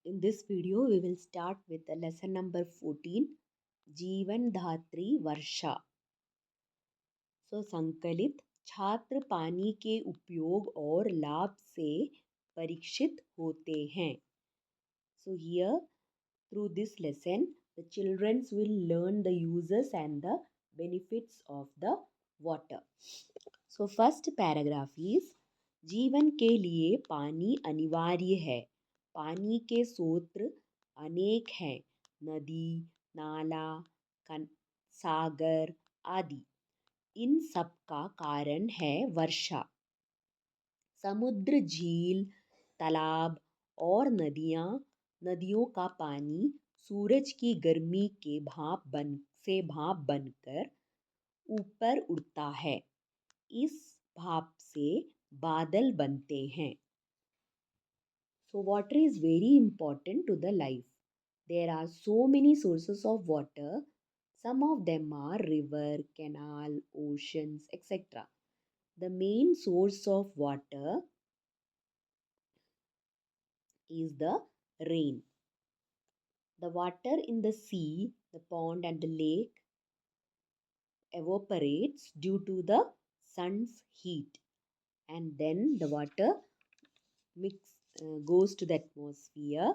In this video, we will start with the lesson number 14, जीवन धात्री वर्षा. So, संकलित छात्र पानी के उपयोग और लाभ से परीक्षित होते हैं. So, here through this lesson, the children will learn the uses and the benefits of the water. So, first paragraph is जीवन के लिए पानी अनिवार्य है. पानी के स्रोत अनेक हैं. नदी, नाला, सागर आदि. इन सब का कारण है वर्षा. समुद्र, झील, तालाब और नदियों का पानी सूरज की गर्मी के भाप बनकर ऊपर उड़ता है. इस भाप से बादल बनते हैं. So water is very important to the life. There are so many sources of water. Some of them are river, canal, oceans, etc. The main source of water is the rain. The water in the sea, the pond and the lake evaporates due to the sun's heat, and then the water goes to the atmosphere,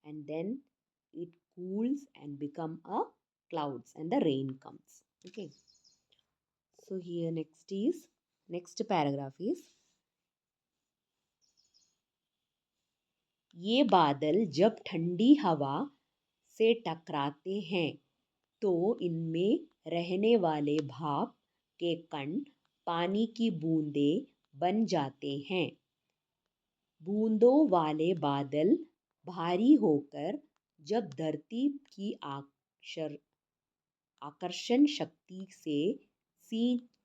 and then it cools and become a clouds and the rain comes. Okay, so here next paragraph is ये बादल जब ठंडी हवा से टकराते हैं तो इनमें रहने वाले भाप के कण पानी की बूंदें बन जाते हैं. बूंदों वाले बादल भारी होकर जब धरती की आकर्षण शक्ति से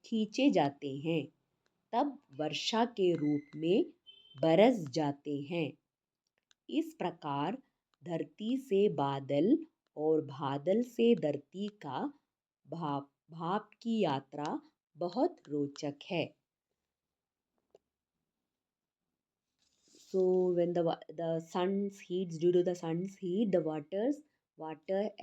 खींचे जाते हैं तब वर्षा के रूप में बरस जाते हैं. इस प्रकार धरती से बादल और बादल से धरती का भाप की यात्रा बहुत रोचक है. So when the sun's heats, due to the sun's heat, the water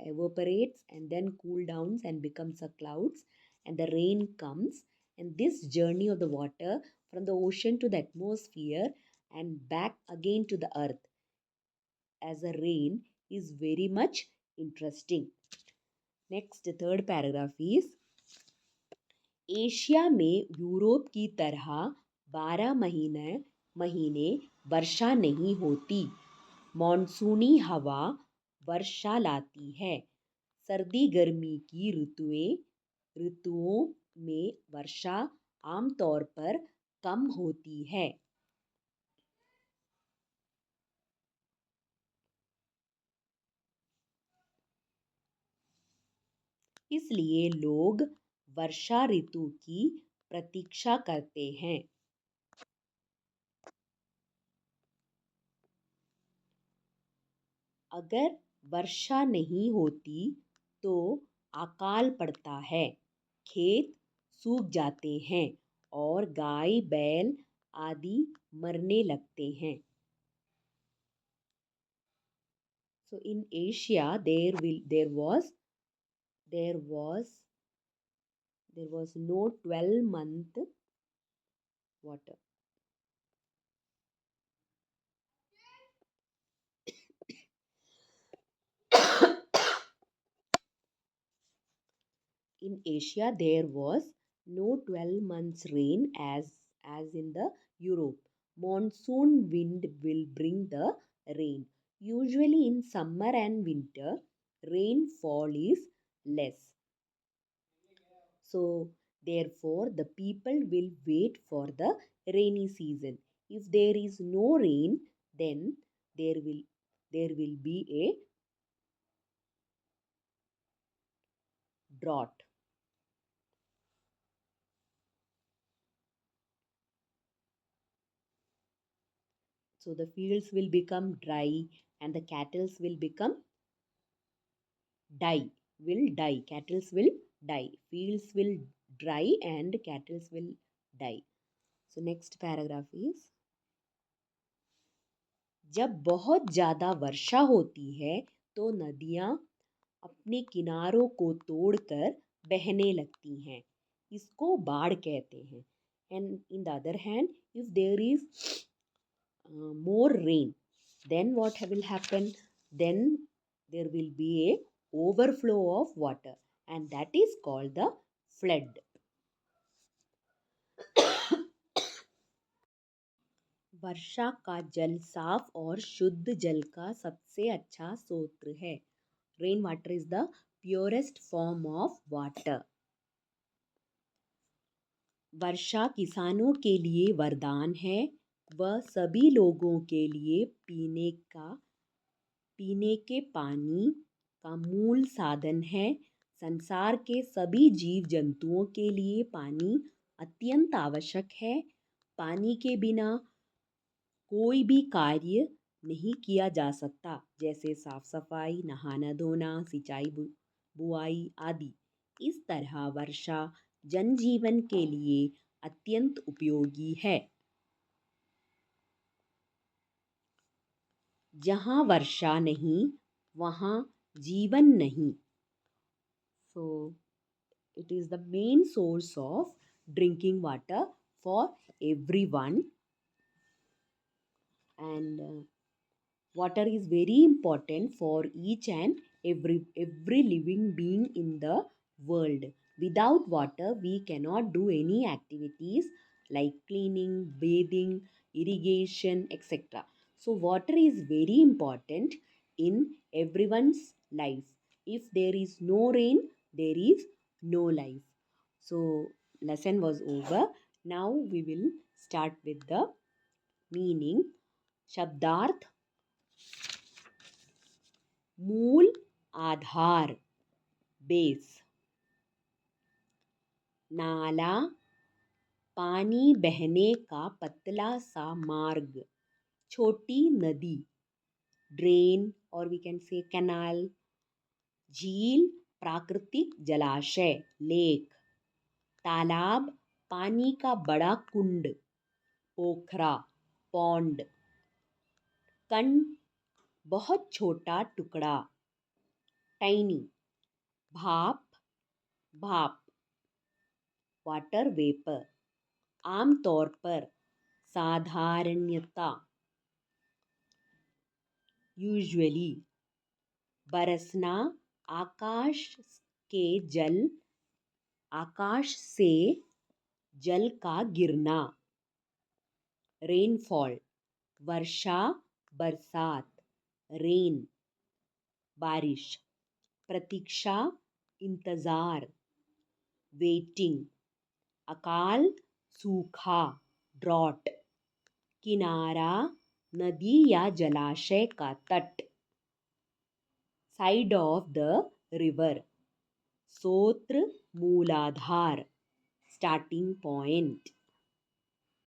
evaporates and then cool downs and becomes a clouds, and the rain comes, and this journey of the water from the ocean to the atmosphere and back again to the earth as a rain is very much interesting. Next, third paragraph is Asia में Europe की तरह 12 महीने वर्षा नहीं होती. मॉनसूनी हवा वर्षा लाती है. सर्दी गर्मी की ऋतुओं में वर्षा आमतौर पर कम होती है. इसलिए लोग वर्षा ऋतु की प्रतीक्षा करते हैं. अगर वर्षा नहीं होती तो अकाल पड़ता है. खेत सूख जाते हैं और गाय बैल आदि मरने लगते हैं. So in Asia there was no 12-month water. In Asia there was no 12 months rain as in the Europe. Monsoon wind will bring the rain. Usually in summer and winter rainfall is less. So therefore the people will wait for the rainy season. If there is no rain, then there will be a drought. So the fields will become dry and the cattle will die. Cattle will die. Fields will dry and cattle will die. So next paragraph is जब बहुत ज़्यादा वर्षा होती है तो नदियाँ अपने किनारों को तोड़कर बहने लगती हैं। इसको बाढ़ कहते हैं। And in the other hand, if there is more rain, then what will happen? Then there will be a overflow of water, and that is called the flood. वर्षा का जल साफ और शुद्ध जल का सबसे अच्छा स्रोत है। Rain water is the purest form of water. वर्षा किसानों के लिए वरदान है। वह सभी लोगों के लिए पीने के पानी का मूल साधन है। संसार के सभी जीव जंतुओं के लिए पानी अत्यंत आवश्यक है। पानी के बिना कोई भी कार्य नहीं किया जा सकता, जैसे साफ सफाई, नहाना धोना, सिंचाई, बुआई आदि। इस तरह वर्षा जनजीवन के लिए अत्यंत उपयोगी है। जहाँ वर्षा नहीं वहाँ जीवन नहीं। So it is the main source of drinking water for everyone, and water is very important for each and every living being in the world. Without water we cannot do any activities like cleaning, bathing, irrigation, etc. So water is very important in everyone's life. If there is no rain, there is no life. So lesson was over. Now we will start with the meaning. शब्दार्थ: मूल, आधार, base. नाला, पानी बहने का पतला सा मार्ग। छोटी नदी, ड्रेन और वी कैन से कैनाल। झील, प्राकृतिक जलाशय, लेक। तालाब, पानी का बड़ा कुंड, पोखरा, पॉन्ड। कण, बहुत छोटा टुकड़ा, टाइनी। भाप, भाप, वाटर वेपर। आमतौर पर, साधारणतया, यूजुअली। बरसना, आकाश के जल आकाश से जल का गिरना। रेनफॉल, वर्षा, बरसात। रेन, बारिश। प्रतीक्षा, इंतजार, वेटिंग। अकाल, सूखा, ड्रॉट। किनारा, नदी या जलाशय का तट। Side of the river. स्रोत, मूलाधार, स्टार्टिंग पॉइंट।